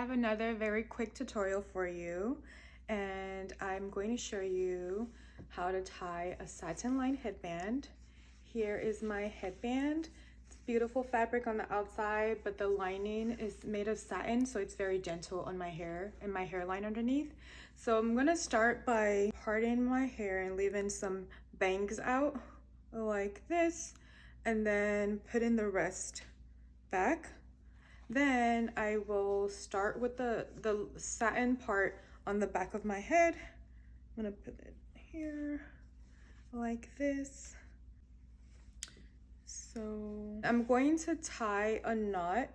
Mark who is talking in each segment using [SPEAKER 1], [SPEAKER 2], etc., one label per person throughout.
[SPEAKER 1] have another very quick tutorial for you, and I'm going to show you how to tie a satin lined headband. Here is my headband. It's beautiful fabric on the outside, but the lining is made of satin, so it's very gentle on my hair and my hairline underneath. So I'm gonna start by parting my hair and leaving some bangs out like this, and then putting the rest back. Then I will start with the satin part on the back of my head. I'm gonna put it here like this. So I'm going to tie a knot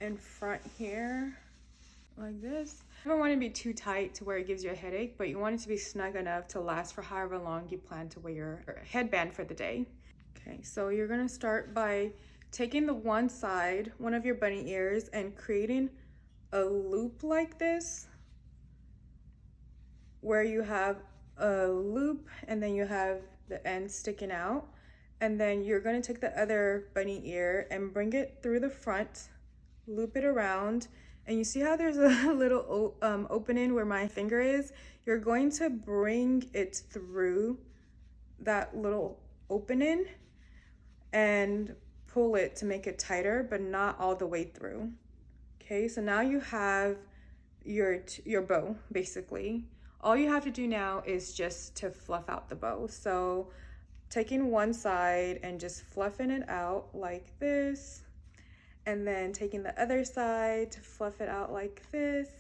[SPEAKER 1] in front here like this. You don't want to be too tight to where it gives you a headache, but you want it to be snug enough to last for however long you plan to wear your headband for the day. Okay, so you're gonna start by taking the one side, one of your bunny ears, and creating a loop like this, where you have a loop and then you have the end sticking out. And then you're gonna take the other bunny ear and bring it through the front, loop it around, and you see how there's a little opening where my finger is? You're going to bring it through that little opening and pull it to make it tighter, but not all the way through. Okay, so now you have your bow, basically. All you have to do now is just to fluff out the bow. So taking one side and just fluffing it out like this, and then taking the other side to fluff it out like this.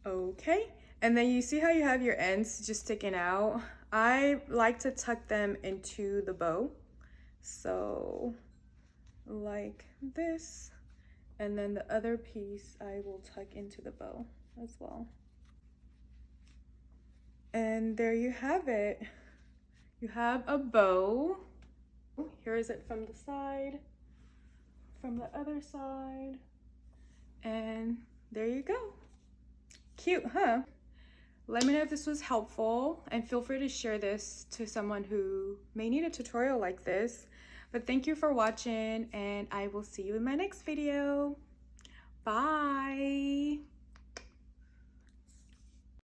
[SPEAKER 1] Okay, and then you see how you have your ends just sticking out? I like to tuck them into the bow. So like this, and then the other piece I will tuck into the bow as well. And there you have it. You have a bow. Here is it from the side, from the other side, and there you go. Cute, huh? Let me know if this was helpful, and feel free to share this to someone who may need a tutorial like this. But thank you for watching, and I will see you in my next video. Bye.